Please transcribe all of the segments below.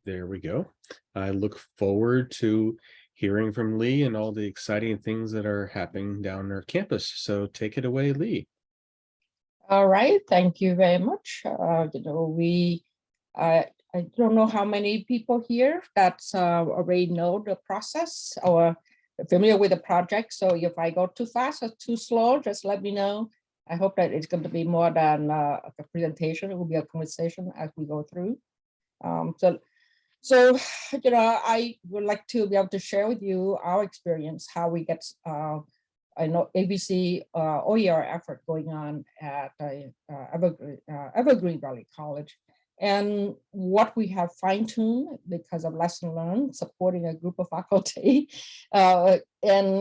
There we go. I look forward to hearing from Lee and all the exciting things that are happening down our campus. So take it away, Lee. All right, thank you very much. I don't know how many people here that's already know the process or familiar with the project. So if I go too fast or too slow, just let me know. I hope that it's going to be more than a presentation. It will be a conversation as we go through. So, I would like to be able to share with you our experience, how we get I know ABC OER effort going on at Evergreen Valley College, and what we have fine-tuned because of lesson learned, supporting a group of faculty. And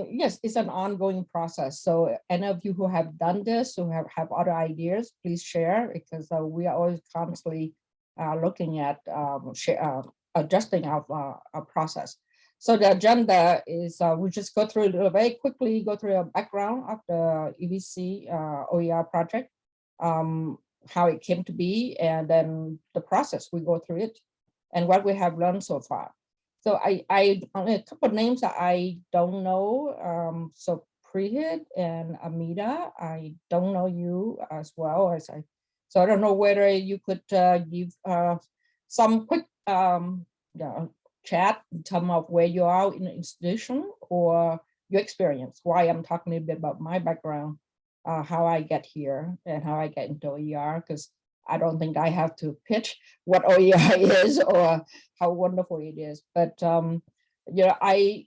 yes, it's an ongoing process. So any of you who have done this, who have other ideas, please share, because we are always constantly looking at adjusting our process. So the agenda is we just go through very quickly, go through a background of the EVC OER project, how it came to be, and then the process, we go through it and what we have learned so far. So I only a couple of names that I don't know. So Prihit and Amita, I don't know you as well as so I don't know whether you could give some quick chat in terms of where you are in the institution or your experience, why I'm talking a bit about my background, how I get here and how I get into OER, because I don't think I have to pitch what OER is or how wonderful it is. But I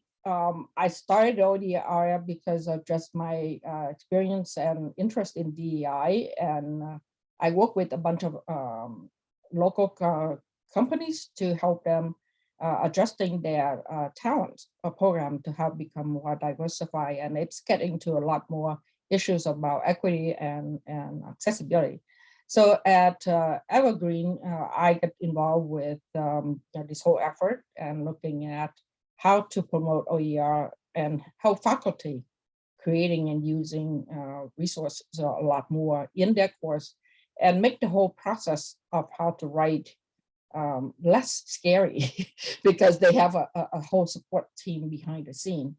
started OER because of just my experience and interest in DEI, and I work with a bunch of local companies to help them adjusting their talent program to help become more diversified. And it's getting to a lot more issues about equity and accessibility. So at Evergreen, I get involved with this whole effort and looking at how to promote OER and help faculty creating and using resources a lot more in their course, and make the whole process of how to write less scary because they have a whole support team behind the scene.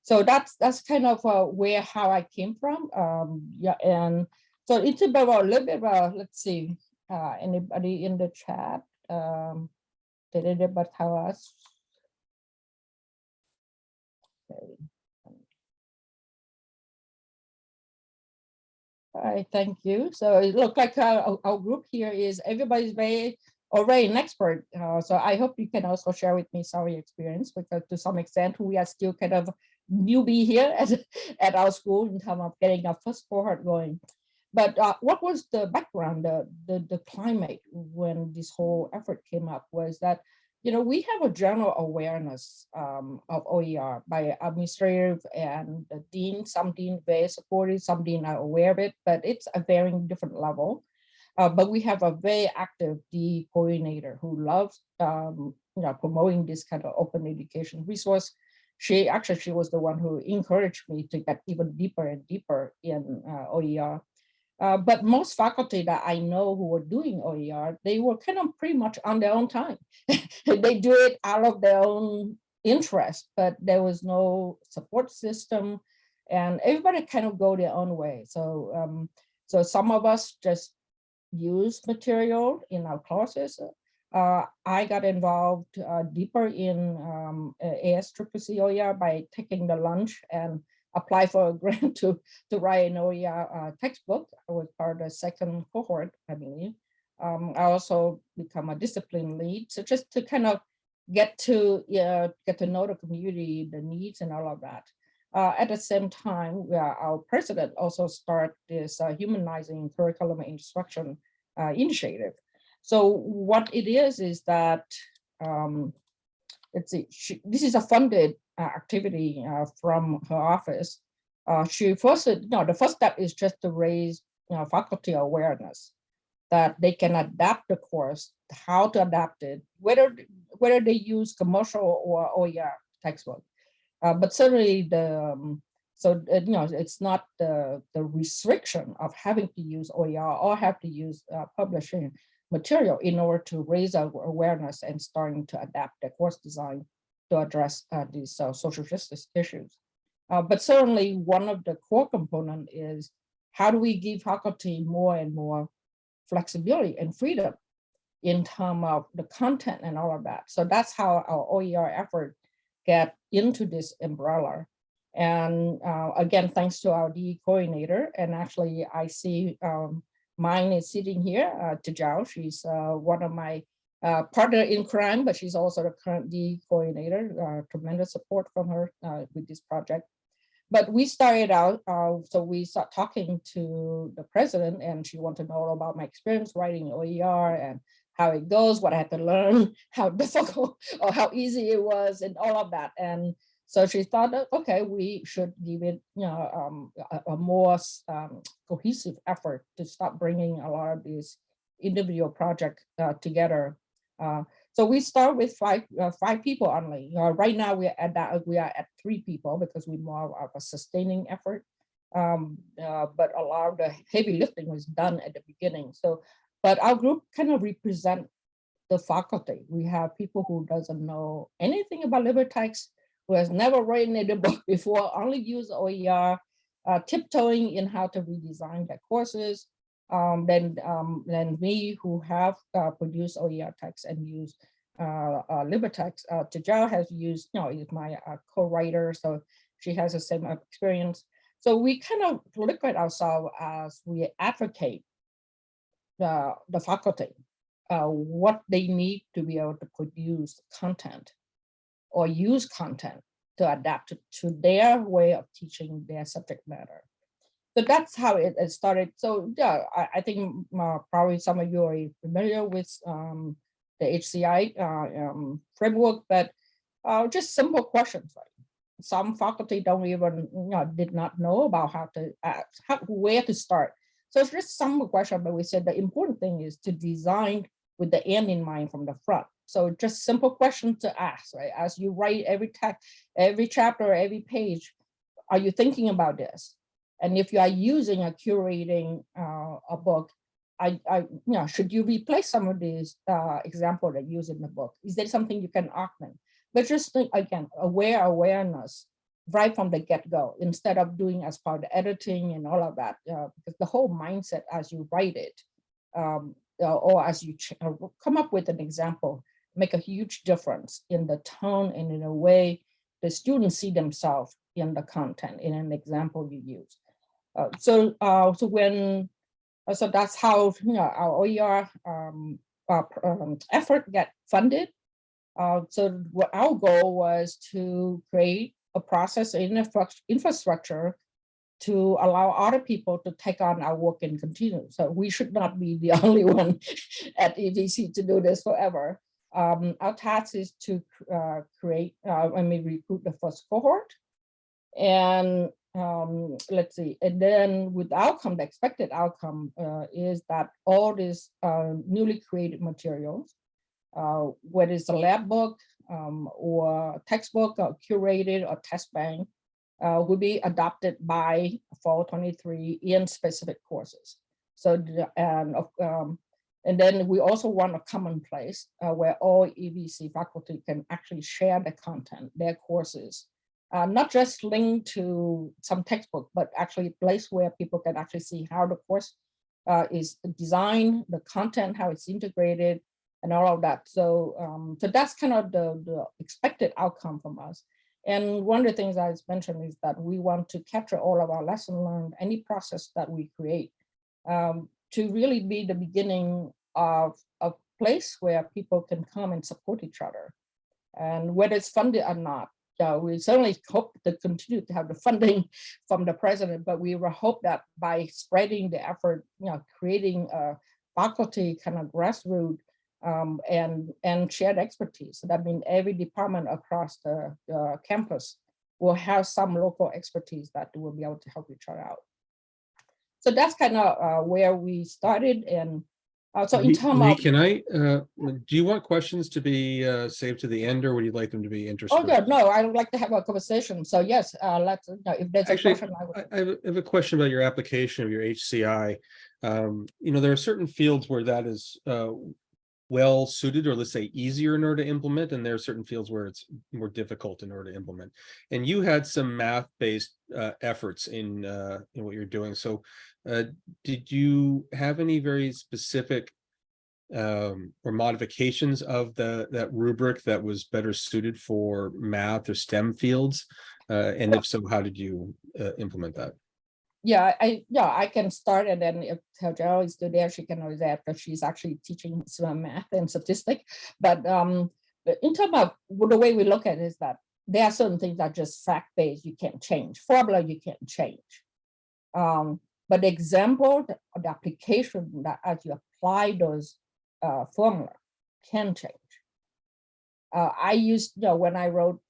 So that's kind of how I came from. Yeah, and so it's about a little bit about, let's see, anybody in the chat did it about tell us? Okay. All right, thank you. So it looks like our group here is everybody's very already an expert. So I hope you can also share with me some of your experience, because to some extent we are still kind of newbie here at our school in terms of getting our first cohort going. But what was the background, the climate when this whole effort came up was that, we have a general awareness of OER by administrative and the dean. Some dean very supportive, some dean are aware of it, but it's a varying different level. But we have a very active DE coordinator who loves promoting this kind of open education resource. She was the one who encouraged me to get even deeper and deeper in OER. But most faculty that I know who were doing OER, they were kind of pretty much on their own time. They do it out of their own interest, but there was no support system, and everybody kind of go their own way. So, so some of us just use material in our classes. I got involved deeper in ASCCC OER by taking the lunch and apply for a grant to write an OER textbook. I was part of the second cohort, I believe. I also become a discipline lead, so just to kind of get to know the community, the needs, and all of that. At the same time, our president also started this humanizing curriculum instruction initiative. So what it is that, let's see, this is a funded activity from her office. She first, the first step is just to raise faculty awareness that they can adapt the course, how to adapt it, whether they use commercial or OER textbook. But certainly So, it's not the restriction of having to use OER or have to use publishing material in order to raise our awareness and starting to adapt the course design to address these social justice issues. But certainly one of the core component is how do we give faculty more and more flexibility and freedom in terms of the content and all of that. So that's how our OER effort get into this umbrella. And again, thanks to our DE coordinator. And actually, I see mine is sitting here, Tejao. She's one of my partner in crime, but she's also the current DE coordinator. Tremendous support from her with this project. But we started out, so we start talking to the president, and she wanted to know all about my experience writing OER and how it goes, what I had to learn, how difficult or how easy it was, and all of that. And so she thought that, okay, we should give it, a more cohesive effort to start bringing a lot of these individual projects together. So we start with five people only. Right now we are at 3 people because we more of a sustaining effort. But a lot of the heavy lifting was done at the beginning. So, but our group kind of represent the faculty. We have people who doesn't know anything about LibreTexts, who has never written a book before, only use OER, tiptoeing in how to redesign their courses. Then me, who have produced OER text and use LibreTexts. Tejao has used, is my co-writer, so she has the same experience. So we kind of look at ourselves as we advocate the faculty, what they need to be able to produce content or use content to adapt to their way of teaching their subject matter. So that's how it started. So yeah, I think probably some of you are familiar with the HCI framework, but just simple questions. Like some faculty don't even, did not know about how to where to start. So it's just some question, but we said the important thing is to design with the end in mind from the front. So just simple questions to ask, right? As you write every text, every chapter, every page, are you thinking about this? And if you are using a curating a book, should you replace some of these examples that you use in the book? Is there something you can augment? But just think, again, awareness right from the get-go, instead of doing as part of the editing and all of that, because the whole mindset as you write it, or as you come up with an example, make a huge difference in the tone and in a way the students see themselves in the content in an example you use. So that's how our OER effort get funded. So what our goal was to create a process in infrastructure to allow other people to take on our work and continue. So we should not be the only one at EVC to do this forever. Our task is to recruit the first cohort. And let's see, and then with the outcome, the expected outcome is that all these newly created materials, whether it's a lab book or textbook or curated or test bank, will be adopted by fall 23 in specific courses. So, and then we also want a common place where all EVC faculty can actually share the content, their courses, not just linked to some textbook, but actually a place where people can actually see how the course is designed, the content, how it's integrated, and all of that. So, so that's kind of the expected outcome from us. And one of the things I mentioned is that we want to capture all of our lessons learned, any process that we create, to really be the beginning of a place where people can come and support each other. And whether it's funded or not, we certainly hope to continue to have the funding from the president, but we will hope that by spreading the effort, creating a faculty kind of grassroots and shared expertise. So that means every department across the campus will have some local expertise that will be able to help each other out. So that's kind of where we started. And So in terms Lee, of, can I, do you want questions to be saved to the end, or would you like them to be oh interspersed? yeah, no, I would like to have a conversation. So yes, let's, if there's a Actually, question, I would. I have a question about your application of your HCI. There are certain fields where that is well suited, or let's say easier in order to implement, and there are certain fields where it's more difficult in order to implement. And you had some math-based efforts in what you're doing. So did you have any very specific or modifications of that rubric that was better suited for math or STEM fields? And if so, how did you implement that? Yeah, I can start, and then if Gerald is still there, she can always add, because she's actually teaching some math and statistics. But in terms of the way we look at it is that there are certain things that are just fact-based, you can't change. Formula you can't change. But the example, the application that as you apply those formula can change. I used, when I wrote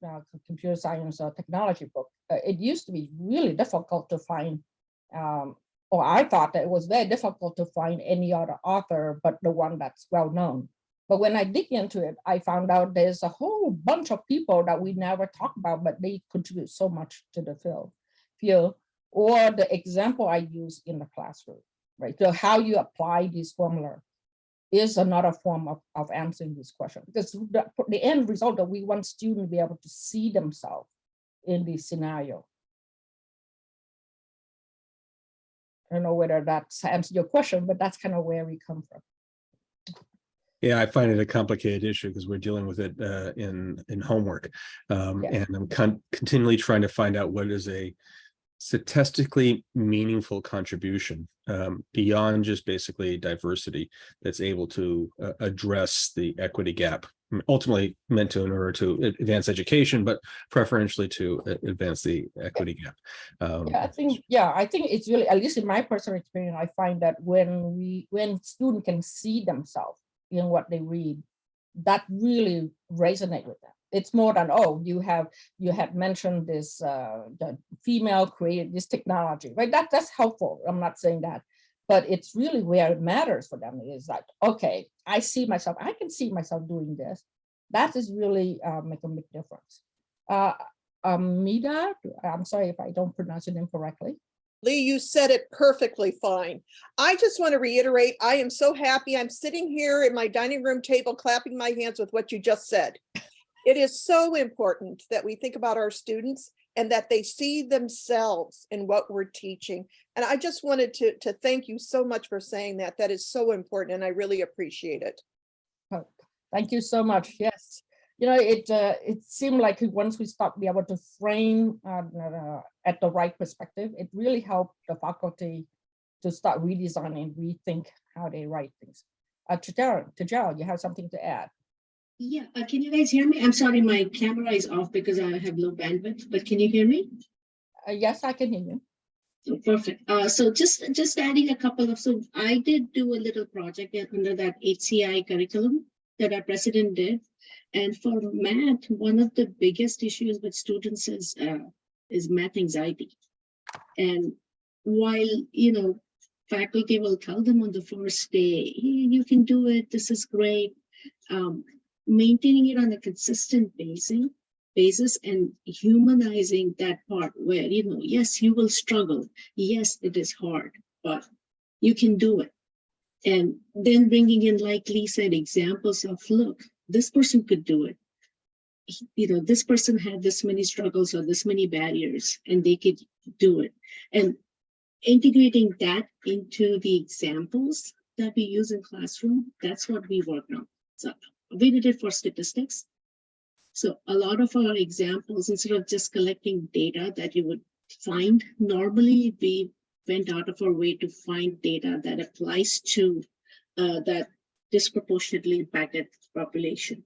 computer science or technology book, it used to be really difficult to find, or I thought that it was very difficult to find any other author but the one that's well known. But when I dig into it, I found out there's a whole bunch of people that we never talk about, but they contribute so much to the field. Or the example I use in the classroom, right? So how you apply this formula is another form of answering this question, because the end result that we want students to be able to see themselves in this scenario. I don't know whether that's answers your question, but that's kind of where we come from. Yeah, I find it a complicated issue because we're dealing with it in homework, and I'm continually trying to find out what is a statistically meaningful contribution beyond just basically diversity that's able to address the equity gap, ultimately meant to in order to advance education, but preferentially to advance the equity gap. I think it's really, at least in my personal experience, I find that when students can see themselves in what they read, that really resonates with them. It's more than, oh, you had mentioned this, the female created this technology, right? That's helpful. I'm not saying that, but it's really where it matters for them is like, okay, I can see myself doing this. That is really make a big difference. Amida, I'm sorry if I don't pronounce your name correctly. Lee, you said it perfectly fine. I just want to reiterate, I am so happy. I'm sitting here at my dining room table, clapping my hands with what you just said. It is so important that we think about our students and that they see themselves in what we're teaching. And I just wanted to thank you so much for saying that. That is so important, and I really appreciate it. Oh, thank you so much. Yes. It seemed like once we start be able to frame at the right perspective, it really helped the faculty to start redesigning, rethink how they write things. Tajal, you have something to add? Yeah, can you guys hear me? I'm sorry, my camera is off because I have low bandwidth, but can you hear me? Yes, I can hear you. Oh, perfect. So just adding a couple of, so I did do a little project under that HCI curriculum that our president did. And for math, one of the biggest issues with students is math anxiety. And while, faculty will tell them on the first day, hey, you can do it, this is great. Maintaining it on a consistent basis and humanizing that part where, yes, you will struggle. Yes, it is hard, but you can do it. And then bringing in, like Lee said, examples of, look, this person could do it. This person had this many struggles or this many barriers, and they could do it. And integrating that into the examples that we use in classroom, that's what we work on. So we did it for statistics. So a lot of our examples, instead of just collecting data that you would find normally, we went out of our way to find data that applies to that disproportionately impacted population.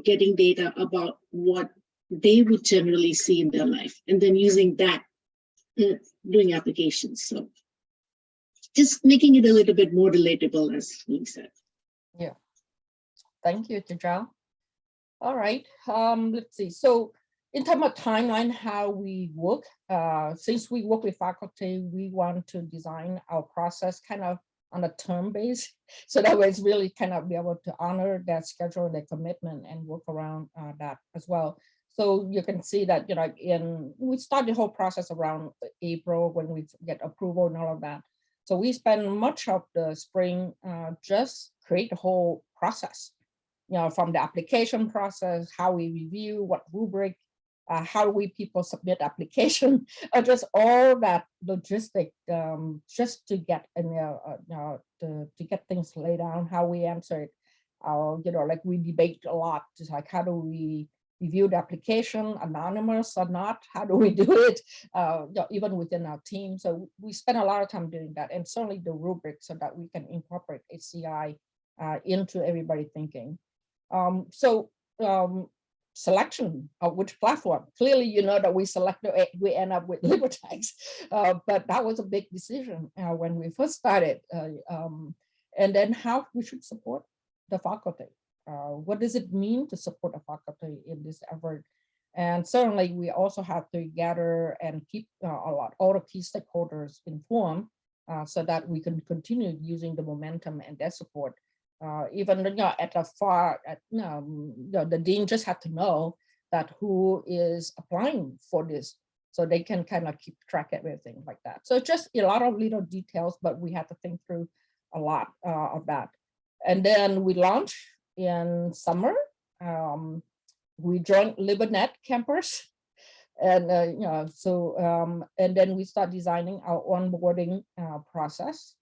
Getting data about what they would generally see in their life, and then using that, doing applications. So just making it a little bit more relatable, as Lee said. Yeah. Thank you, Tajal. All right. Let's see. So in terms of timeline, how we work, since we work with faculty, we want to design our process kind of on a term base. So that way it's really kind of be able to honor that schedule, their commitment, and work around that as well. So you can see that, we start the whole process around April when we get approval and all of that. So we spend much of the spring just create the whole process, from the application process, how we review, what rubric, how we people submit application, just all that logistic, just to get to get things laid down, how we answer it. Like we debate a lot, just like how do we review the application, anonymous or not? How do we do it? Even within our team. So we spend a lot of time doing that, and certainly the rubric so that we can incorporate HCI into everybody thinking. Selection of which platform. Clearly, that we end up with LibreTexts, but that was a big decision when we first started. And then how we should support the faculty. What does it mean to support the faculty in this effort? And certainly we also have to gather and keep all the key stakeholders informed so that we can continue using the momentum and their support. Even at the the dean just had to know that who is applying for this, so they can kind of keep track of everything like that. So just a lot of little details, but we had to think through a lot of that. And then we launched in summer. We joined LibreNet campus, and and then we start designing our onboarding process.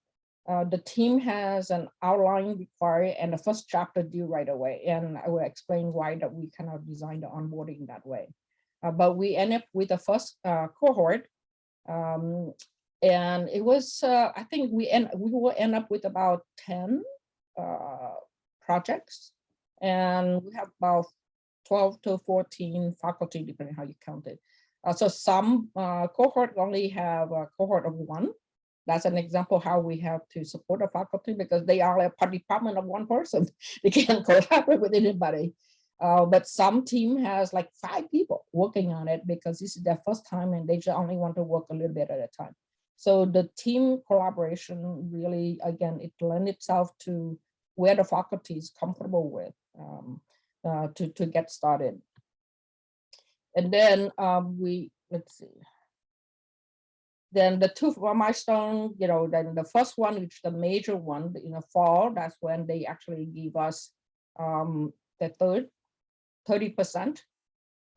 The team has an outline required and the first chapter due right away. And I will explain why that we kind of designed the onboarding that way. But we end up with the first cohort. And it was, I think we will end up with about 10 projects. And we have about 12 to 14 faculty, depending how you count it. So some cohort only have a cohort of 1. That's an example how we have to support the faculty because they are a department of 1 person. They can't collaborate with anybody. But some team has like 5 people working on it because this is their first time and they just only want to work a little bit at a time. So the team collaboration really, again, it lends itself to where the faculty is comfortable with to get started. And then let's see. Then the 2 milestone, then the first one, which is the major one in the fall, that's when they actually give us the 30%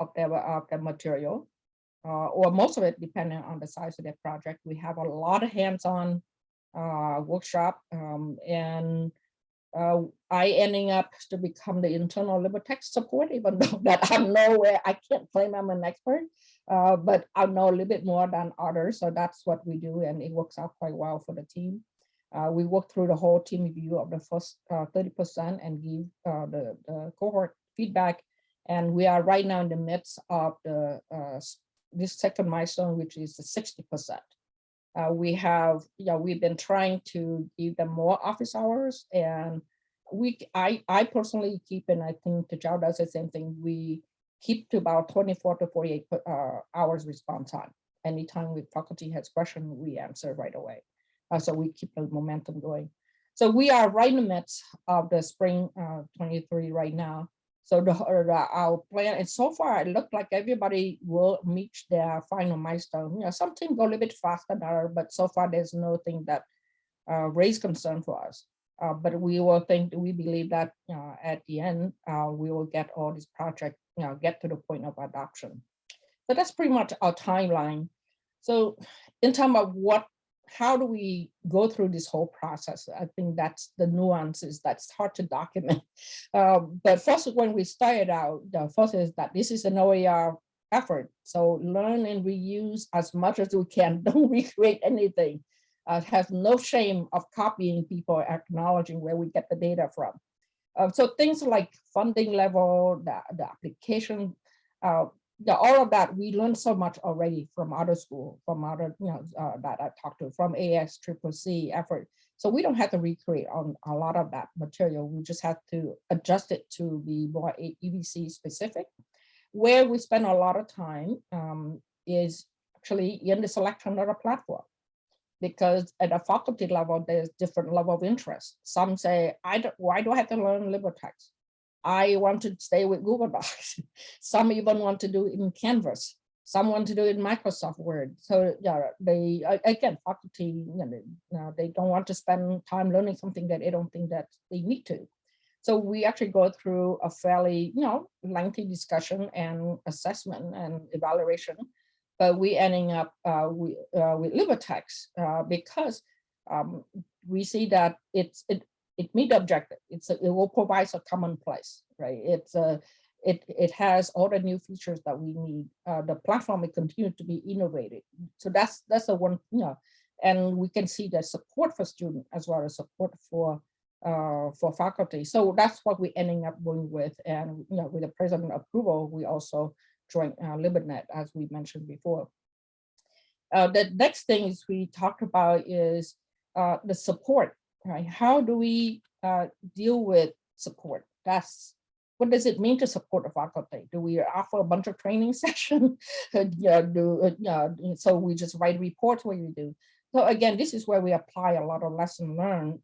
of their material, or most of it, depending on the size of their project. We have a lot of hands-on workshop, and I ending up to become the internal LibreText support, even though that I'm nowhere, I can't claim I'm an expert, but I know a little bit more than others. So that's what we do, and it works out quite well for the team. We work through the whole team review of the first 30% and give the cohort feedback. And we are right now in the midst of this second milestone, which is the 60%. We've been trying to give them more office hours, and I personally keep, and I think Tajao does the same thing, we keep to about 24 to 48 hours response time. Anytime the faculty has questions, we answer right away. So we keep the momentum going. So we are right in the midst of the spring 23 right now. So our plan, and so far it looked like everybody will meet their final milestone. Some teams go a little bit faster than others, but so far there's nothing that raised concern for us. But we believe that at the end, we will get all these projects, get to the point of adoption. So that's pretty much our timeline. So in terms of how do we go through this whole process? I think that's the nuances that's hard to document. But first, when we started out, the first is that this is an OER effort. So learn and reuse as much as we can. Don't recreate anything. Have no shame of copying people, acknowledging where we get the data from. So things like funding level, the application, all of that, we learned so much already from other schools, from other, that I talked to, from ASCCC effort. So we don't have to recreate on a lot of that material. We just have to adjust it to be more EVC specific. Where we spend a lot of time is actually in the selection of the platform. because at a faculty level, there's different level of interest. Some say, why do I have to learn LibreTexts? I want to stay with Google Docs. Some even want to do it in Canvas. Some want to do it in Microsoft Word. So yeah, they, again, faculty, they don't want to spend time learning something that they don't think that they need to. So we actually go through a fairly, lengthy discussion and assessment and evaluation, but we ending up with LibreTexts because we see that it meets the objective. It will provide a common place, right? It has all the new features that we need. The platform will continue to be innovated. So that's the one, and we can see the support for students as well as support for faculty. So that's what we're ending up going with. And with the president approval, we also joined LibreNet, as we mentioned before. The next thing is we talked about is the support, right? How do we deal with support? What does it mean to support the faculty? Do we offer a bunch of training sessions? So we just write reports, what you do? So again, this is where we apply a lot of lesson learned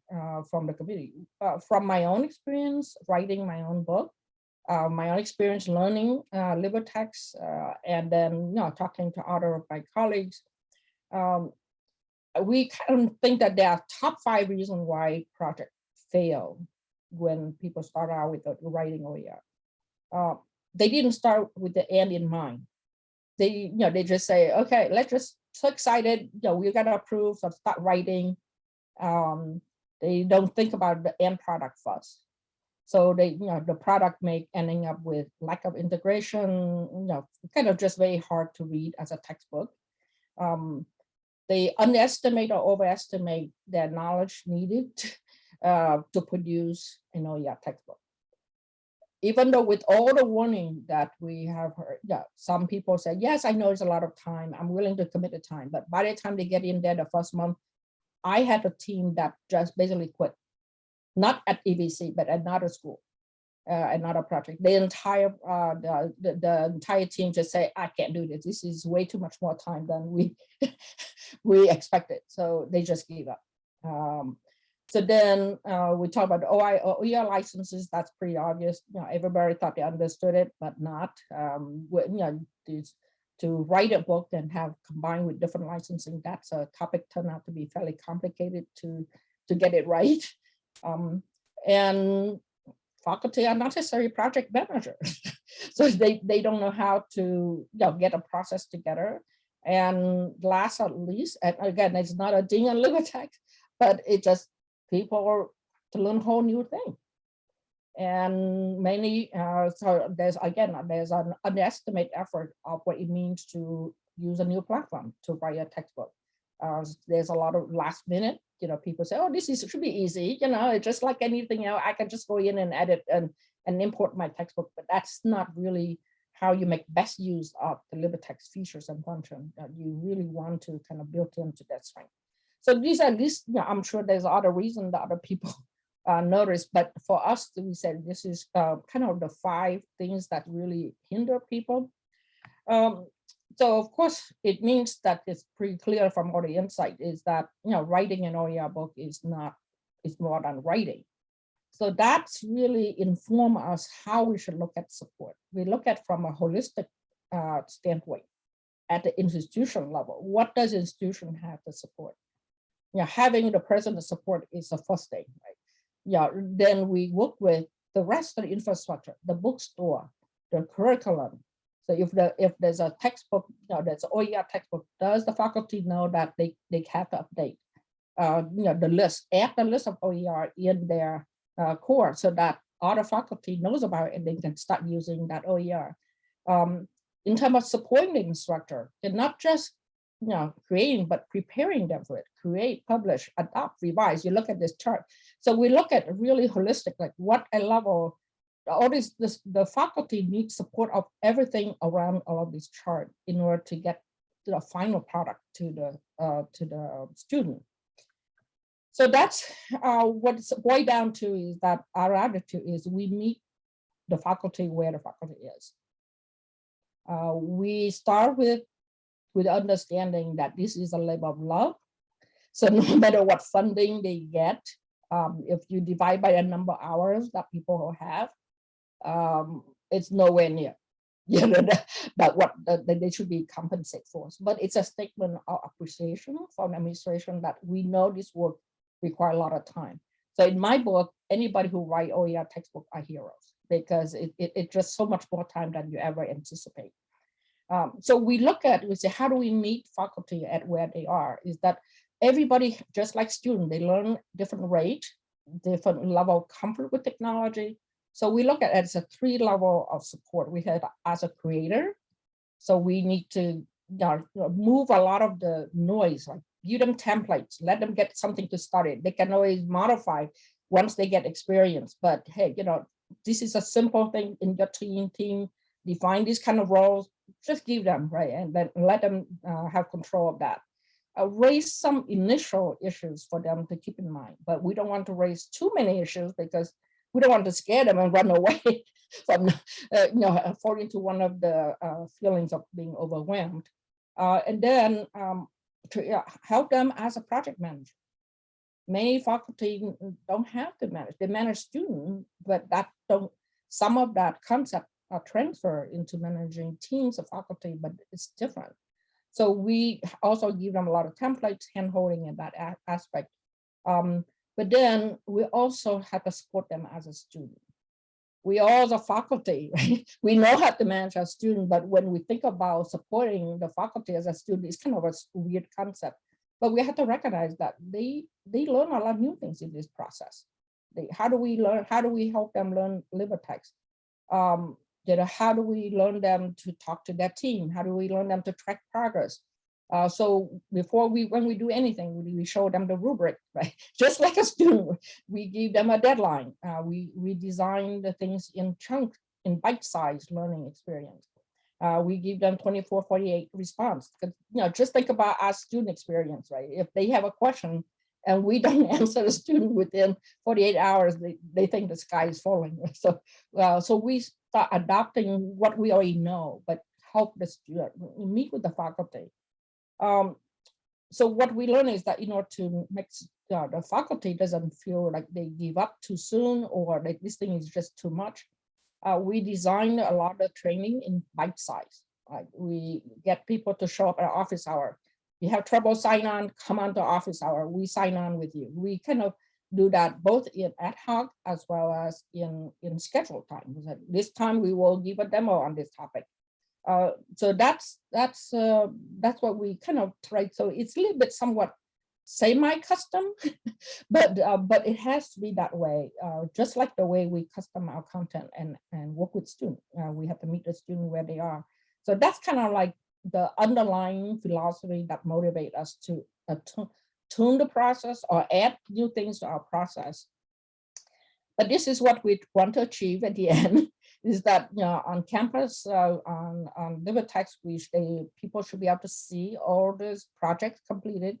from the community. From my own experience, writing my own book, my own experience learning LibreTexts, and then talking to other of my colleagues, we kind of think that there are top 5 reasons why projects fail when people start out with the writing OER. They didn't start with the end in mind. They just say, okay, let's just so excited, we got to approve, so start writing. They don't think about the end product first. So the product ending up with lack of integration, kind of just very hard to read as a textbook. They underestimate or overestimate their knowledge needed to produce an OER textbook. Even though with all the warning that we have heard, some people say, yes, I know it's a lot of time, I'm willing to commit the time. But by the time they get in there the first month, I had a team that just basically quit. Not at EVC, but at another school, another project. The entire team just say, I can't do this. This is way too much more time than we expected. So they just gave up. So then we talk about OER licenses. That's pretty obvious. Everybody thought they understood it, but not. To write a book and have combined with different licensing, that's a topic turned out to be fairly complicated to get it right. And faculty are not necessarily project managers. So they don't know how to get a process together. And last but not least, and again, it's not a ding on LibreTexts, but it just people to learn a whole new thing. And many, so there's an underestimate effort of what it means to use a new platform to write a textbook. There's a lot of last minute, people say, oh, should be easy. It's just like anything else. I can just go in and edit and import my textbook, but that's not really how you make best use of the LibreText features and functions that you really want to kind of build into that strength. So these are at least, I'm sure there's other reasons that other people notice, but for us, we said this is kind of the 5 things that really hinder people. So of course, it means that it's pretty clear from all the insight is that writing an OER book is more than writing. So that's really inform us how we should look at support. We look at from a holistic standpoint at the institution level. What does institution have to support? Having the president support is the first thing, right? Then we work with the rest of the infrastructure, the bookstore, the curriculum. So if there's a textbook, there's an OER textbook, does the faculty know that they have to update the list, add the list of OER in their course so that other faculty knows about it and they can start using that OER. In terms of supporting the instructor, and not just creating, but preparing them for it, create, publish, adopt, revise. You look at this chart. So we look at really holistic, like what a level, all the faculty needs support of everything around all of this chart in order to get to the final product to the student. So that's what it's boiled down to is that our attitude is we meet the faculty where the faculty is. We start with understanding that this is a labor of love. So no matter what funding they get, if you divide by the number of hours that people have, it's nowhere near, but what they should be compensated for. But it's a statement of appreciation from administration that we know this work requires a lot of time. So in my book, anybody who write OER textbook are heroes, because it's just so much more time than you ever anticipate. So we say, how do we meet faculty at where they are? Is that everybody, just like students, they learn different rate, different level of comfort with technology. So we look at it as a 3 level of support. We have as a creator, so we need to move a lot of the noise, like give them templates, let them get something to start it. They can always modify once they get experience. But hey, this is a simple thing in your team, define these kind of roles, just give them, right? And then let them have control of that. Raise some initial issues for them to keep in mind, but we don't want to raise too many issues because we don't want to scare them and run away from, fall into one of the feelings of being overwhelmed. And then to help them as a project manager. Many faculty don't have to manage; they manage students, but some of that concept are transferred into managing teams of faculty, but it's different. So we also give them a lot of templates, hand-holding in that aspect. But then we also have to support them as a student. We all the faculty, right? We know how to manage our student, but when we think about supporting the faculty as a student, it's kind of a weird concept. But we have to recognize that they learn a lot of new things in this process. How do we learn? How do we help them learn LibreTexts? How do we learn them to talk to their team? How do we learn them to track progress? So when we do anything, we show them the rubric, right? Just like a student, we give them a deadline. We design the things in chunks, in bite-sized learning experience. We give them 24, 48 response. Just think about our student experience, right? If they have a question and we don't answer the student within 48 hours, they think the sky is falling. So we start adopting what we already know, but help the student meet with the faculty. So what we learn is that in order to make the faculty doesn't feel like they give up too soon or that this thing is just too much, we design a lot of training in bite size. We get people to show up at office hour. You have trouble sign on, come on to office hour. We sign on with you. We kind of do that both in ad hoc as well as in scheduled time. This time we will give a demo on this topic. So that's what we kind of try. So it's a little bit somewhat semi-custom, but it has to be that way. Just like the way we custom our content and work with students, we have to meet the student where they are. So that's kind of like the underlying philosophy that motivates us to tune the process or add new things to our process. But this is what we want to achieve at the end, is that on campus, on LibreTexts, people should be able to see all these projects completed.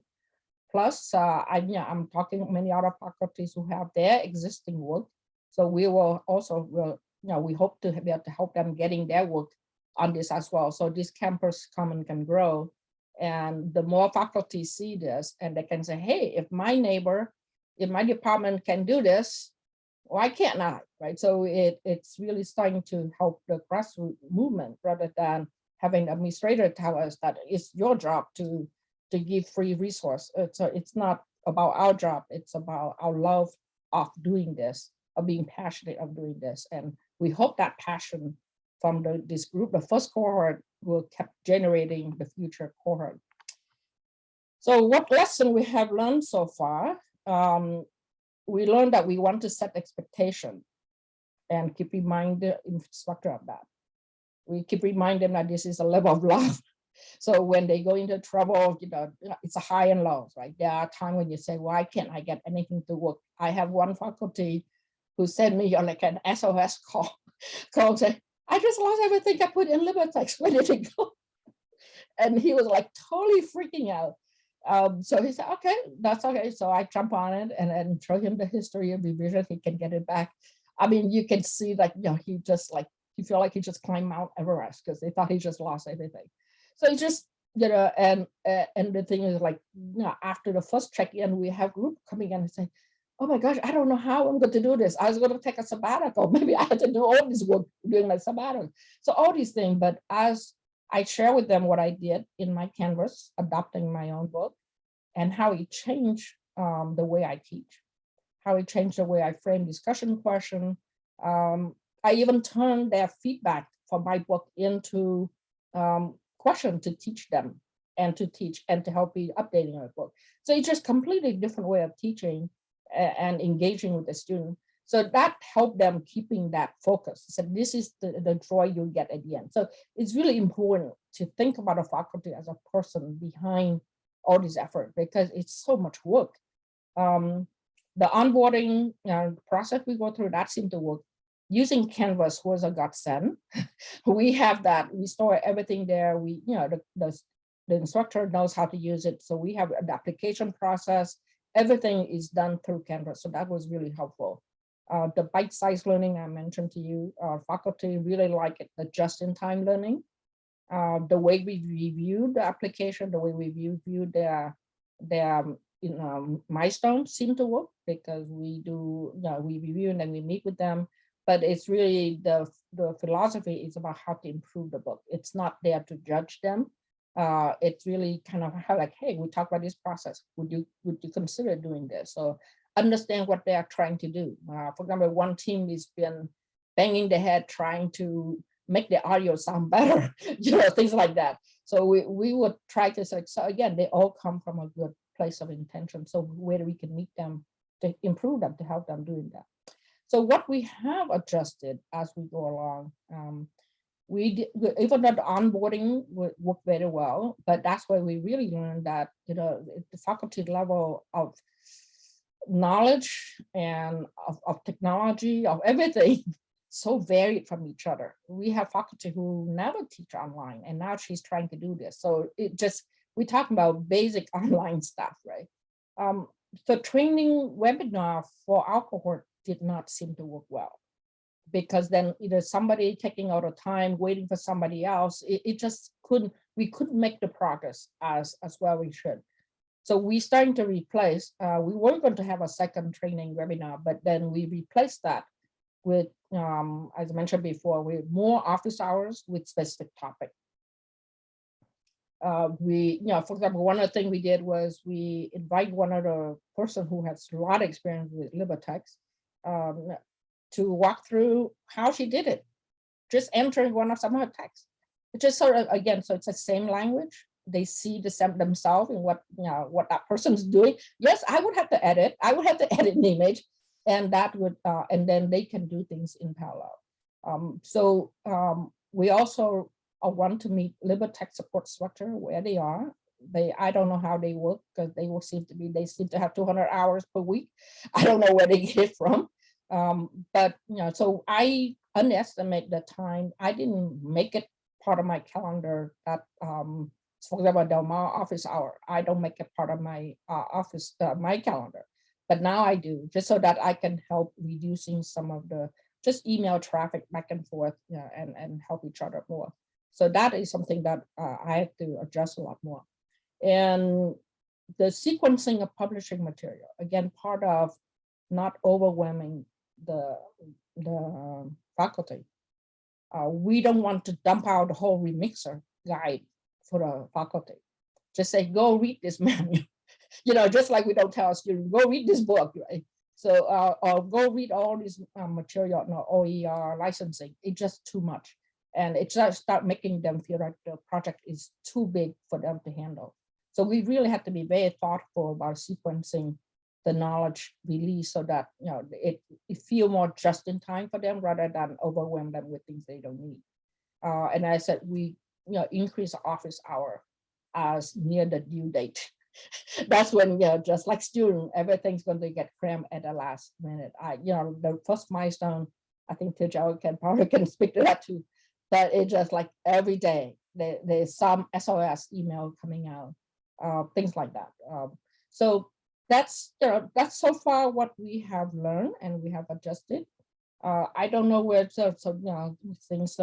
Plus, I'm talking many other faculties who have their existing work. So we will also, we hope to be able to help them getting their work on this as well. So this campus common can grow. And the more faculty see this and they can say, hey, if my neighbor in my department can do this, why can't I, right? So it's really starting to help the grassroots movement rather than having the administrator tell us that it's your job to give free resource. So it's not about our job, it's about our love of doing this, of being passionate of doing this. And we hope that passion from this group, the first cohort, will keep generating the future cohort. So what lesson we have learned so far? We learned that we want to set expectation and keep reminding the instructor of that. We keep reminding them that this is a level of love. So when they go into trouble, it's a high and lows, right? There are times when you say, why can't I get anything to work? I have one faculty who sent me like an SOS call and say, I just lost everything I put in LibreTexts. Where did it go? And he was like totally freaking out. So he said, okay, that's okay. So I jump on it and then show him the history of revision. He can get it back. I mean, you can see that, he feel like he just climbed Mount Everest because they thought he just lost everything. So it's just, and the thing is like, after the first check-in, we have group coming in and say, oh my gosh, I don't know how I'm going to do this. I was going to take a sabbatical. Maybe I had to do all this work during my sabbatical. So all these things, but as I share with them what I did in my Canvas, adopting my own book, and how it changed the way I teach, how it changed the way I frame discussion question. I even turned their feedback for my book into question to teach them and to teach and to help me updating my book. So it's just completely different way of teaching and engaging with the student. So that helped them keeping that focus. So this is the joy you get at the end. So it's really important to think about a faculty as a person behind all this effort, because it's so much work. The onboarding process we go through, that seemed to work. Using Canvas was a godsend. We have that, we store everything there. We, the instructor knows how to use it. So we have an application process. Everything is done through Canvas. So that was really helpful. The bite-sized learning I mentioned to you, faculty really like it, the just-in-time learning. The way we review the application, the way we review their milestones seem to work, because we do, we review and then we meet with them. But it's really the philosophy is about how to improve the book. It's not there to judge them. It's really kind of how, like, hey, we talk about this process. Would you consider doing this? So understand what they are trying to do. For example, one team has been banging their head trying to make the audio sound better, things like that. So we would try to say, so again, they all come from a good place of intention. So where we can meet them to improve them, to help them doing that. So what we have adjusted as we go along, even though the onboarding worked very well, but that's where we really learned that, the faculty level of knowledge and of technology, of everything, so varied from each other. We have faculty who never teach online, and now she's trying to do this. So we talk about basic online stuff, right? The training webinar for our cohort did not seem to work well, because then either somebody taking out of time, waiting for somebody else, it just we couldn't make the progress as well we should. So we starting to replace, we were going to have a second training webinar, but then we replaced that with, as I mentioned before, with more office hours with specific topic. For example, one of the things we did was we invite one of the person who has a lot of experience with LibreTexts to walk through how she did it. Just enter one of some of her texts. It's just sort of, again, so it's the same language. They see themselves in what that person's doing. Yes, I would have to edit. I would have to edit an image, and that would, and then they can do things in parallel. We also want to meet LibreText support structure where they are. I don't know how they work, because they seem to have 200 hours per week. I don't know where they get it from. But so I underestimate the time. I didn't make it part of my calendar that, for example, the office hour, I don't make it part of my office, my calendar, but now I do, just so that I can help reducing some of the just email traffic back and forth, and help each other more. So that is something that I have to adjust a lot more. And the sequencing of publishing material, again, part of not overwhelming the faculty. We don't want to dump out the whole remixer guide for the faculty. Just say, go read this manual. Just like we don't tell a student, go read this book, right? So, or go read all this material, OER licensing. It's just too much. And it just start making them feel like the project is too big for them to handle. So we really have to be very thoughtful about sequencing the knowledge release, so that it feel more just in time for them, rather than overwhelm them with things they don't need. And I said we increase office hour as near the due date. That's when, just like student, everything's going to get crammed at the last minute. The first milestone, I think Tejal can speak to that too. But it's just like every day there's some SOS email coming out, things like that. So that's so far what we have learned and we have adjusted. I don't know where things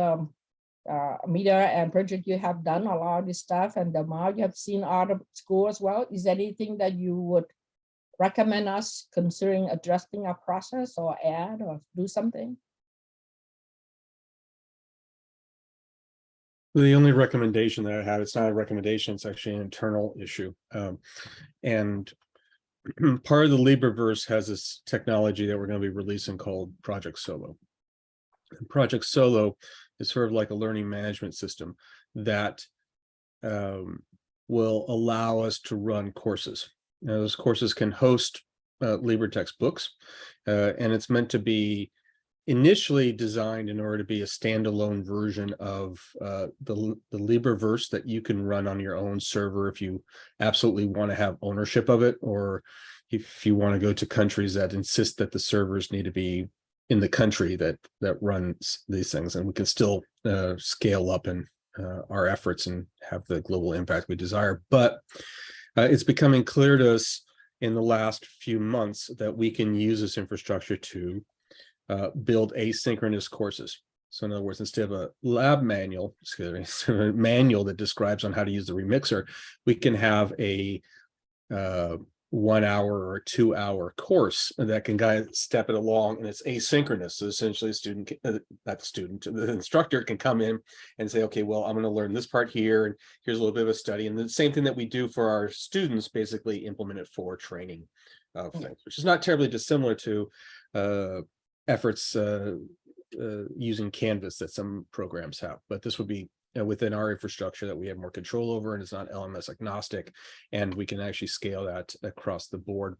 Media and Project, you have done a lot of this stuff, and Damar, you have seen other school as well. Is there anything that you would recommend us considering adjusting our process or add or do something? The only recommendation that I have, it's not a recommendation, it's actually an internal issue. And part of the LibreVerse has this technology that we're going to be releasing called Project Solo. And Project Solo is sort of like a learning management system that will allow us to run courses. Now, those courses can host LibreText books, and it's meant to be initially designed in order to be a standalone version of the LibreVerse that you can run on your own server if you absolutely want to have ownership of it, or if you want to go to countries that insist that the servers need to be in the country that runs these things, and we can still scale up in our efforts and have the global impact we desire. But it's becoming clear to us in the last few months that we can use this infrastructure to build asynchronous courses. So in other words, instead of a lab manual, a manual that describes on how to use the remixer, we can have a 1 hour or 2 hour course that can guide step it along, and it's asynchronous. So essentially the instructor can come in and say, okay, well, I'm going to learn this part here, and here's a little bit of a study, and the same thing that we do for our students, basically implement it for training of things, which is not terribly dissimilar to efforts using Canvas that some programs have, but this would be within our infrastructure that we have more control over, and it's not LMS agnostic, and we can actually scale that across the board.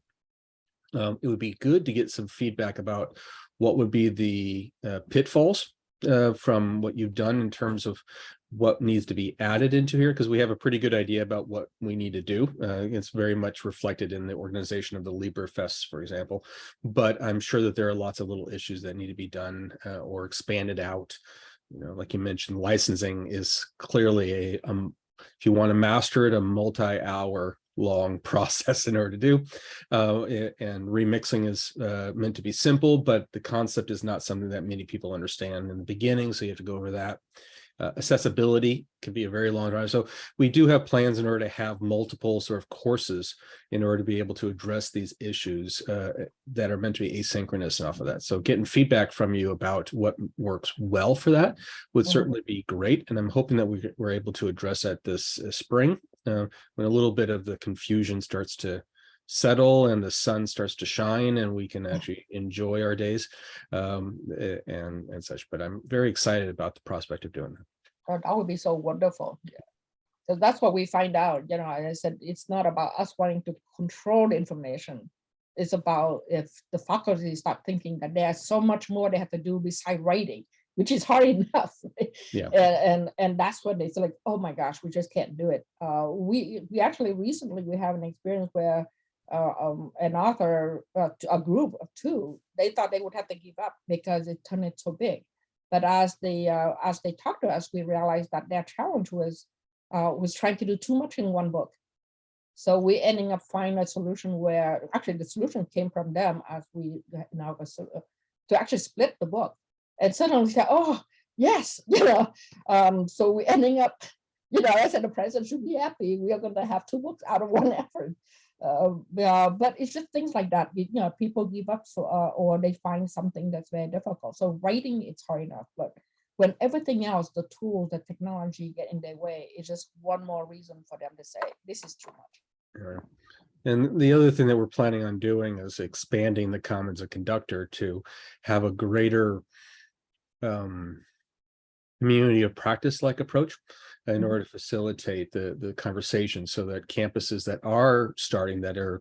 It would be good to get some feedback about what would be the pitfalls from what you've done in terms of what needs to be added into here, because we have a pretty good idea about what we need to do. It's very much reflected in the organization of the LibreFests, for example, but I'm sure that there are lots of little issues that need to be done or expanded out. You know, like you mentioned, licensing is clearly if you want to master it, a multi-hour long process in order to do. And remixing is meant to be simple, but the concept is not something that many people understand in the beginning, so you have to go over that. Accessibility can be a very long drive. So we do have plans in order to have multiple sort of courses in order to be able to address these issues that are meant to be asynchronous and off of that. So getting feedback from you about what works well for that would certainly be great. And I'm hoping that we're able to address that this spring when a little bit of the confusion starts to settle and the sun starts to shine and we can actually enjoy our days and such. But I'm very excited about the prospect of doing that. Oh, that would be so wonderful. Yeah. So that's what we find out. You know, as I said, it's not about us wanting to control the information. It's about if the faculty start thinking that there's so much more they have to do beside writing, which is hard enough. Yeah. And that's when it's like, oh my gosh, we just can't do it. We actually recently we have an experience where an author, a group of two, they thought they would have to give up because it turned it so big. But as they talked to us, we realized that their challenge was trying to do too much in one book. So we ending up finding a solution where actually the solution came from them as we now to actually split the book. And suddenly we said, oh yes, you know, so we ending up, you know, I said the president should be happy. We are going to have two books out of one effort. But it's just things like that. You know, people give up, so or they find something that's very difficult. So writing, it's hard enough, but when everything else, the tools, the technology get in their way, it's just one more reason for them to say this is too much. Right. And the other thing that we're planning on doing is expanding the Commons of Conductor to have a greater community of practice like approach in order to facilitate the conversation, so that campuses that are starting, that are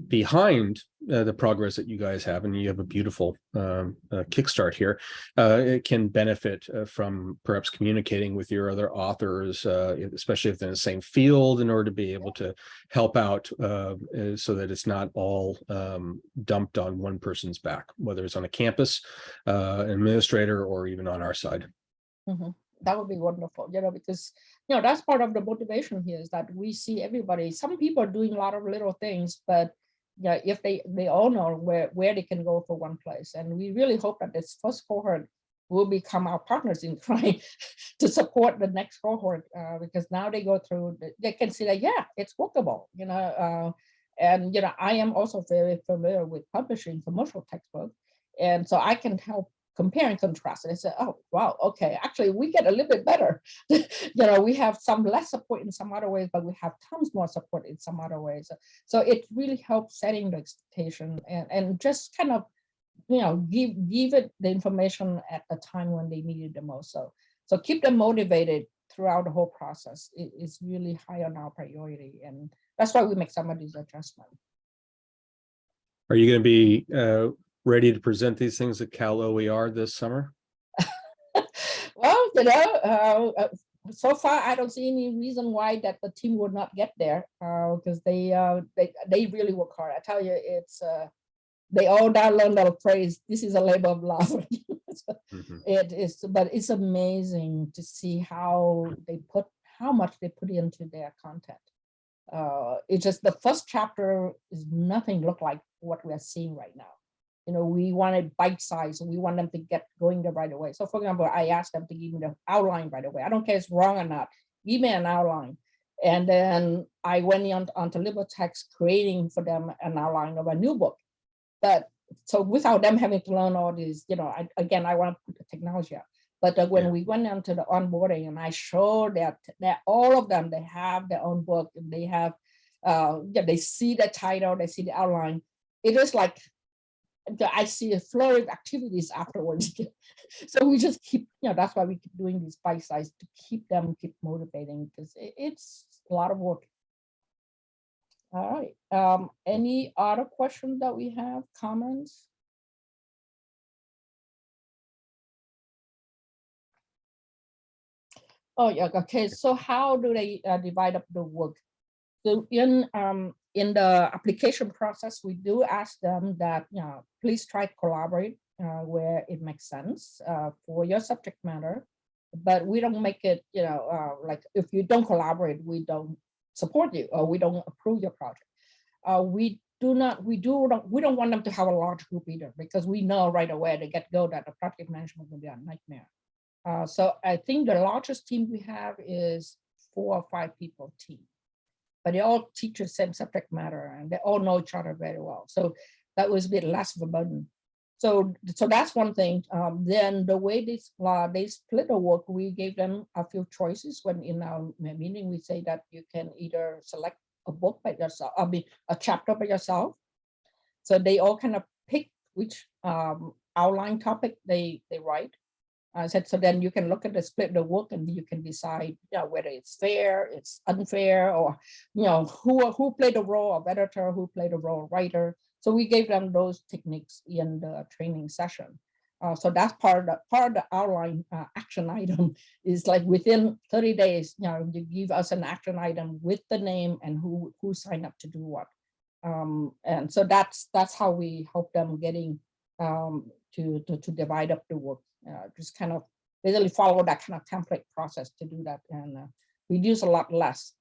behind the progress that you guys have, and you have a beautiful kickstart here, it can benefit from perhaps communicating with your other authors, especially if they're in the same field, in order to be able to help out so that it's not all dumped on one person's back, whether it's on a campus, an administrator, or even on our side. Mm-hmm. That would be wonderful, you know, because, you know, that's part of the motivation here is that we see everybody, some people are doing a lot of little things, but yeah, if they all know where they can go for one place. And we really hope that this first cohort will become our partners in crime to support the next cohort, because now they go through, they can see that, yeah, it's workable, and, I am also very familiar with publishing commercial textbooks. And so I can help compare and contrast. And I say, oh, wow, okay, actually, we get a little bit better. We have some less support in some other ways, but we have tons more support in some other ways. So it really helps setting the expectation and just kind of, give it the information at the time when they need it the most. So keep them motivated throughout the whole process. It is really high on our priority. And that's why we make some of these adjustments. Are you going to be ready to present these things at Cal OER this summer? Well, so far I don't see any reason why that the team would not get there, because they really work hard. I tell you, it's they all download little phrase. This is a labor of love. It is, but it's amazing to see how much they put into their content. It's just the first chapter is nothing look like what we are seeing right now. We wanted bite size, and we want them to get going there right away. So for example, I asked them to give me the outline right away. I don't care if it's wrong or not, give me an outline. And then I went onto LibreTexts, creating for them an outline of a new book. But so without them having to learn all these, I want to put the technology out. But when we went into the onboarding, and I showed that all of them, they have their own book, and they have, they see the title, they see the outline. It is like, I see a flurry of activities afterwards. So we just keep, that's why we keep doing these bite size, to keep motivating, because it's a lot of work. All right. Any other questions that we have, comments? Oh, yeah. Okay. So how do they divide up the work? So in the application process, we do ask them that, please try to collaborate where it makes sense for your subject matter, but we don't make it, like if you don't collaborate, we don't support you, or we don't approve your project. We don't want them to have a large group either, because we know right away they get go that the project management will be a nightmare. So I think the largest team we have is 4 or 5 people team, but they all teach the same subject matter, and they all know each other very well. So that was a bit less of a burden. So that's one thing. Then the way they split the work, we gave them a few choices. When in our meeting, we say that you can either select a book by yourself, a chapter by yourself. So they all kind of pick which outline topic they write. I said, so then you can look at the split the work, and you can decide whether it's fair, it's unfair, or who played the role of editor, who played the role of writer. So we gave them those techniques in the training session. So that's part of the outline action item is like within 30 days, you give us an action item with the name and who signed up to do what. And so that's how we help them getting to divide up the work. Just kind of basically follow that kind of template process to do that, and reduce a lot less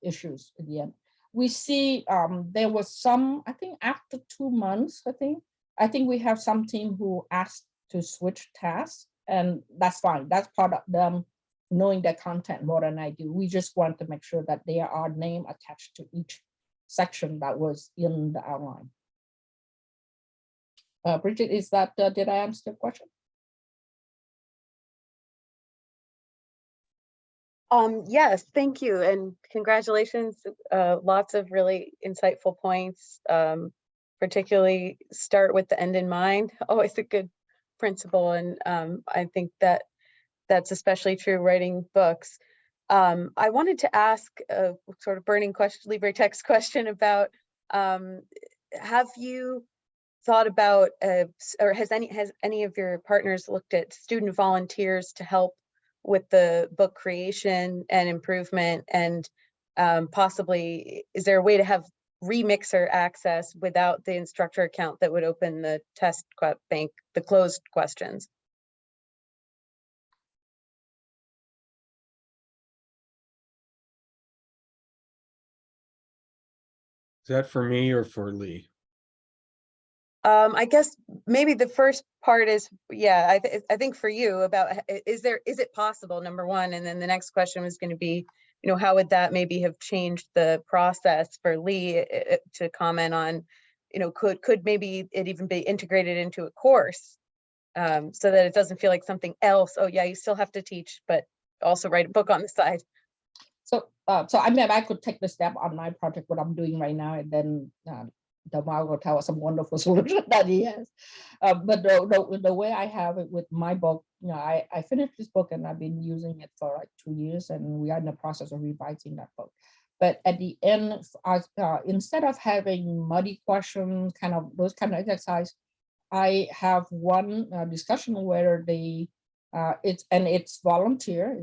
issues at the end. We see there was some, I think after 2 months, I think we have some team who asked to switch tasks, and that's fine. That's part of them knowing their content more than I do. We just want to make sure that there are name attached to each section that was in the outline. Bridget, is that, did I answer your question? Yes, thank you, and congratulations. Lots of really insightful points, particularly start with the end in mind. Always a good principle, and I think that that's especially true writing books. I wanted to ask a sort of burning question, LibreTexts question about, have you thought about, or has any of your partners looked at student volunteers to help with the book creation and improvement, and possibly is there a way to have remixer access without the instructor account that would open the test bank, the closed questions? Is that for me or for Lee? I guess maybe the first part is, yeah, I think for you about, is it possible, number one, and then the next question was going to be, how would that maybe have changed the process for Lee to comment on, could maybe it even be integrated into a course, so that it doesn't feel like something else. Oh yeah, you still have to teach, but also write a book on the side. So, I mean, I could take the step on my project, what I'm doing right now, and then Damar will tell us some wonderful solution that he has. But the way I have it with my book, I finished this book and I've been using it for like 2 years, and we are in the process of revising that book. But at the end, instead of having muddy questions, kind of those kind of exercise, I have one discussion where it's volunteer,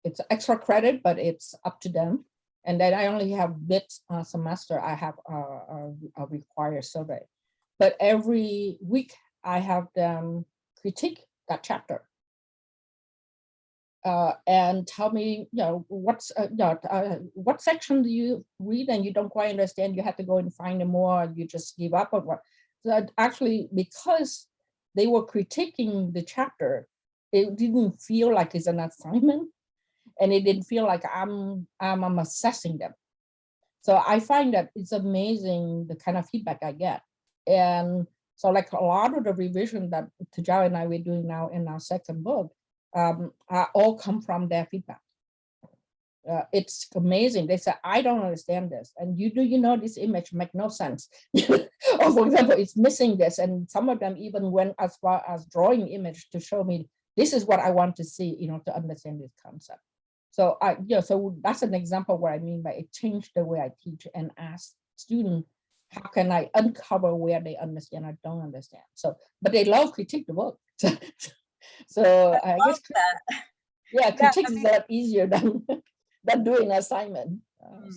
it's extra credit, but it's up to them. And then I only have this semester, I have a required survey. But every week I have them critique that chapter. And tell me, what section do you read and you don't quite understand? You have to go and find more, you just give up on what. So actually, because they were critiquing the chapter, it didn't feel like it's an assignment. And it didn't feel like I'm assessing them. So I find that it's amazing the kind of feedback I get. And so like a lot of the revision that Tejal and I were doing now in our second book, all come from their feedback. It's amazing. They say, I don't understand this. And this image make no sense. Or for example, it's missing this. And some of them even went as far as drawing image to show me, this is what I want to see, to understand this concept. So so that's an example where I mean by it changed the way I teach and ask students, how can I uncover where they understand or don't understand? So, but they love critique the book. So I guess that. Yeah, critique is a lot easier than doing an assignment.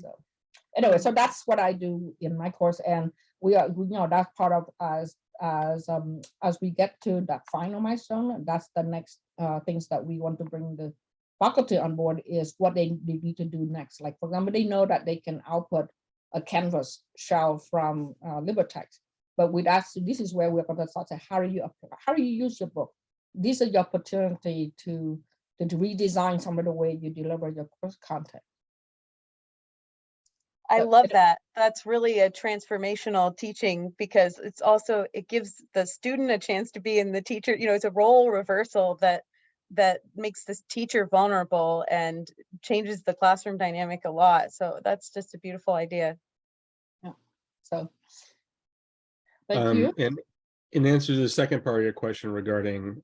So anyway, so that's what I do in my course, and that's part of as we get to that final milestone. That's the next things that we want to bring the faculty on board, is what they need to do next. Like for example, they know that they can output a Canvas shell from LibreTexts, but with us, this is where we're going to start saying, how do you use your book? These are your opportunity to redesign some of the way you deliver your course content. I love that. That's really a transformational teaching, because it gives the student a chance to be in the teacher, it's a role reversal that makes this teacher vulnerable and changes the classroom dynamic a lot. So that's just a beautiful idea. Yeah. So thank you. And in answer to the second part of your question regarding,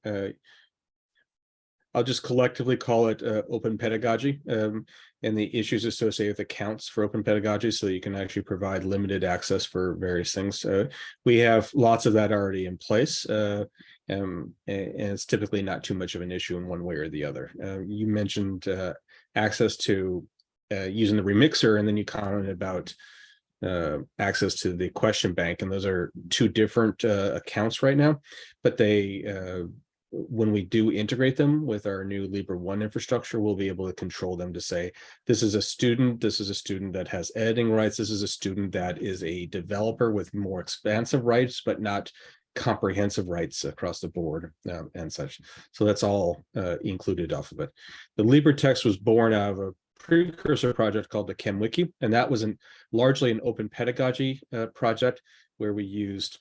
I'll just collectively call it open pedagogy, and the issues associated with accounts for open pedagogy, so you can actually provide limited access for various things. We have lots of that already in place, and it's typically not too much of an issue in one way or the other. You mentioned access to using the remixer, and then you commented about access to the question bank, and those are two different accounts right now, but they when we do integrate them with our new Libre 1 infrastructure, we'll be able to control them to say, this is a student that has editing rights, this is a student that is a developer with more expansive rights, but not comprehensive rights across the board, and such. So that's all included off of it. The LibreText was born out of a precursor project called the ChemWiki, and that was largely an open pedagogy project where we used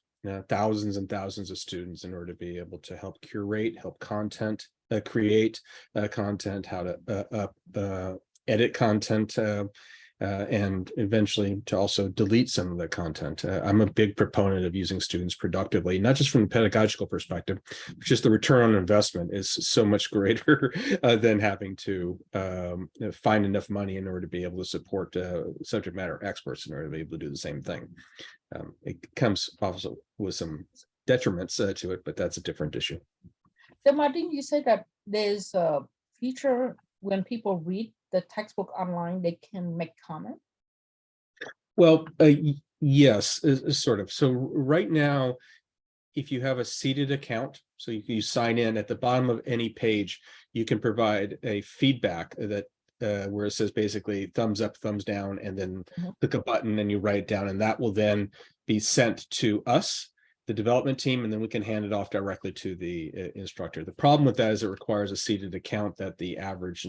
thousands and thousands of students in order to be able to help curate, help create content, how to edit content, and eventually to also delete some of the content. I'm a big proponent of using students productively, not just from a pedagogical perspective, just the return on investment is so much greater than having to find enough money in order to be able to support subject matter experts in order to be able to do the same thing. It comes also with some detriments to it, but that's a different issue. So Martin, you said that there's a feature when people read the textbook online, they can make comment? Well, yes, sort of. So right now, if you have a seated account, so you sign in at the bottom of any page, you can provide a feedback that where it says basically thumbs up, thumbs down, and then click a button and you write it down, and that will then be sent to us, the development team, and then we can hand it off directly to the instructor. The problem with that is it requires a seated account that the average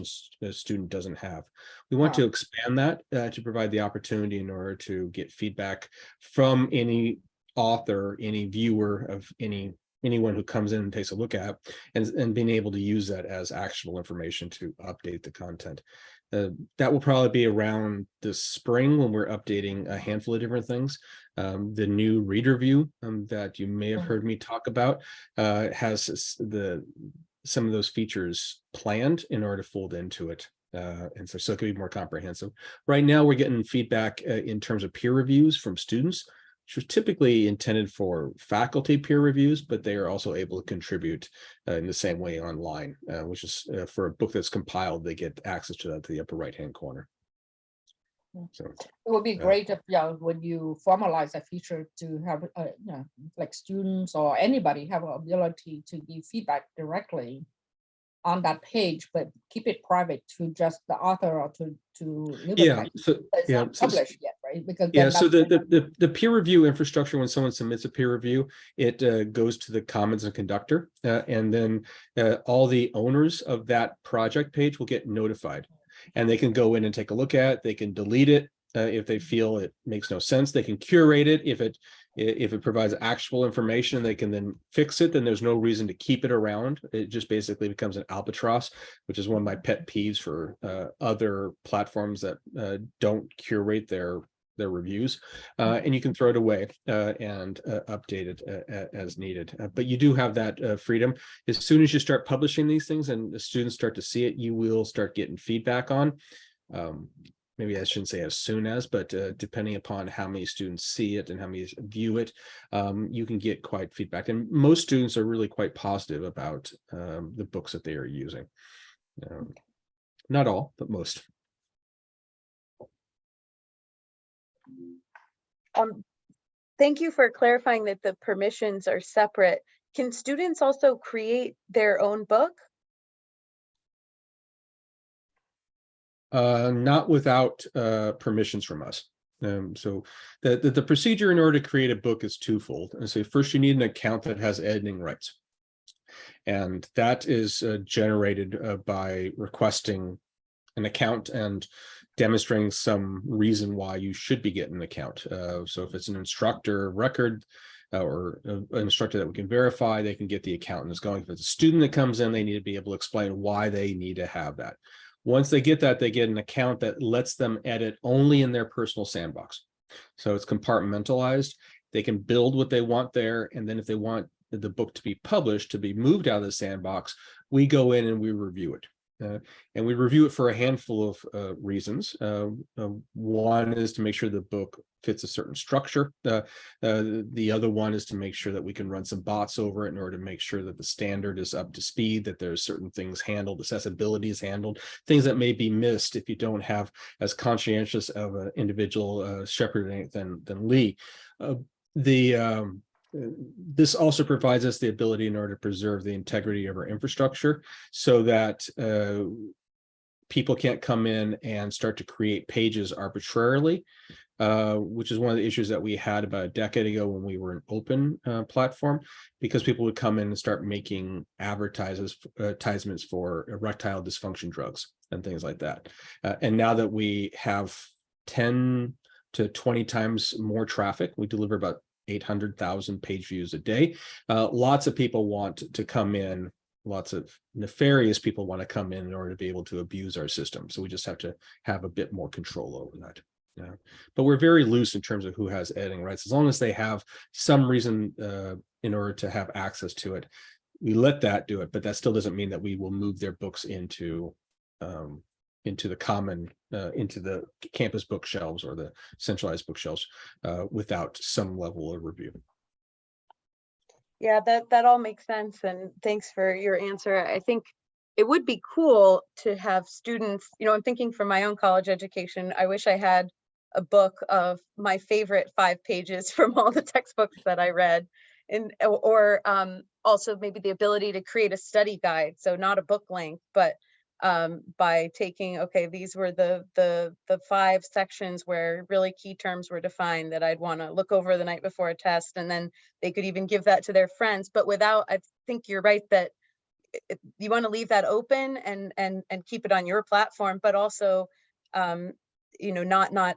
student doesn't have. We want to expand that to provide the opportunity in order to get feedback from any author, any viewer of anyone who comes in and takes a look at, and being able to use that as actionable information to update the content. That will probably be around this spring when we're updating a handful of different things. The new reader view that you may have heard me talk about has some of those features planned in order to fold into it. And so it can be more comprehensive. Right now, we're getting feedback in terms of peer reviews from students, which are typically intended for faculty peer reviews, but they are also able to contribute in the same way online, which is for a book that's compiled, they get access to that to the upper right-hand corner. So it would be great if, when you formalize a feature to have, like students or anybody have an ability to give feedback directly on that page, but keep it private to just the author or to LibreTexts. So it's not published yet, right? Because so the peer review infrastructure, when someone submits a peer review, it goes to the Commons and Conductor, and then all the owners of that project page will get notified, and they can go in and take a look at it. They can delete it if they feel it makes no sense. They can curate it if it provides actual information. They can then fix it. Then there's no reason to keep it around. It just basically becomes an albatross, which is one of my pet peeves for other platforms that don't curate their reviews, and you can throw it away and update it as needed. But you do have that freedom. As soon as you start publishing these things and the students start to see it, you will start getting feedback on. Maybe I shouldn't say as soon as, but depending upon how many students see it and how many view it, you can get quite feedback. And most students are really quite positive about the books that they are using. Not all, but most. Thank you for clarifying that the permissions are separate. Can students also create their own book? Not without permissions from us. So the procedure in order to create a book is twofold. And so first, you need an account that has editing rights, and that is generated by requesting an account and demonstrating some reason why you should be getting an account. So if it's an instructor record or an instructor that we can verify, they can get the account and it's going. If it's a student that comes in, they need to be able to explain why they need to have that. Once they get that, they get an account that lets them edit only in their personal sandbox. So it's compartmentalized. They can build what they want there. And then if they want the book to be published, to be moved out of the sandbox, we go in and we review it. And we review it for a handful of reasons. One is to make sure the book fits a certain structure. The other one is to make sure that we can run some bots over it in order to make sure that the standard is up to speed, that there's certain things handled, accessibility is handled, things that may be missed if you don't have as conscientious of an individual shepherding than Lee. This also provides us the ability in order to preserve the integrity of our infrastructure so that people can't come in and start to create pages arbitrarily, which is one of the issues that we had about a decade ago when we were an open platform, because people would come in and start making advertisements for erectile dysfunction drugs and things like that. And now that we have 10 to 20 times more traffic, we deliver about 800,000 page views a day. Lots of people want to come in, lots of nefarious people want to come in order to be able to abuse our system. So we just have to have a bit more control over that. But we're very loose in terms of who has editing rights. As long as they have some reason in order to have access to it, we let that do it. But that still doesn't mean that we will move their books into the common, into the campus bookshelves or the centralized bookshelves without some level of review. Yeah, that all makes sense. And thanks for your answer. I think it would be cool to have students, I'm thinking from my own college education, I wish I had a book of my favorite 5 pages from all the textbooks that I read, or also maybe the ability to create a study guide. So not a book length, but by taking, okay, these were the 5 sections where really key terms were defined that I'd want to look over the night before a test, and then they could even give that to their friends. But without, I think you're right that you want to leave that open and keep it on your platform, but also, you know, not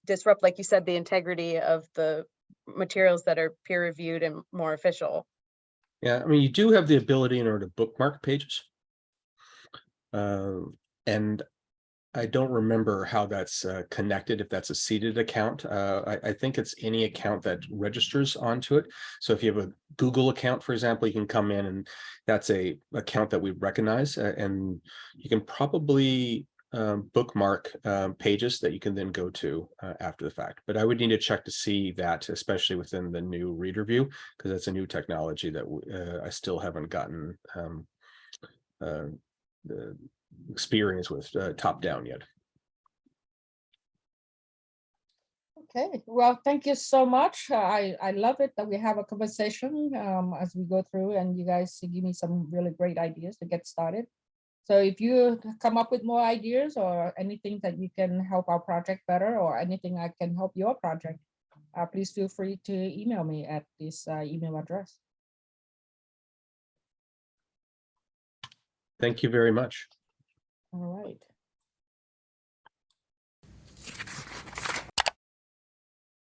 disrupt, like you said, the integrity of the materials that are peer reviewed and more official. Yeah, I mean, you do have the ability in order to bookmark pages. And I don't remember how that's connected, if that's a seeded account. I think it's any account that registers onto it. So if you have a Google account, for example, you can come in and that's a account that we recognize, and you can probably bookmark pages that you can then go to after the fact. But I would need to check to see that, especially within the new reader view, because that's a new technology that I still haven't gotten the experience with top down yet. Okay, well, thank you so much. I love it that we have a conversation as we go through, and you guys give me some really great ideas to get started. So if you come up with more ideas or anything that you can help our project better, or anything I can help your project, please feel free to email me at this email address. Thank you very much. All right.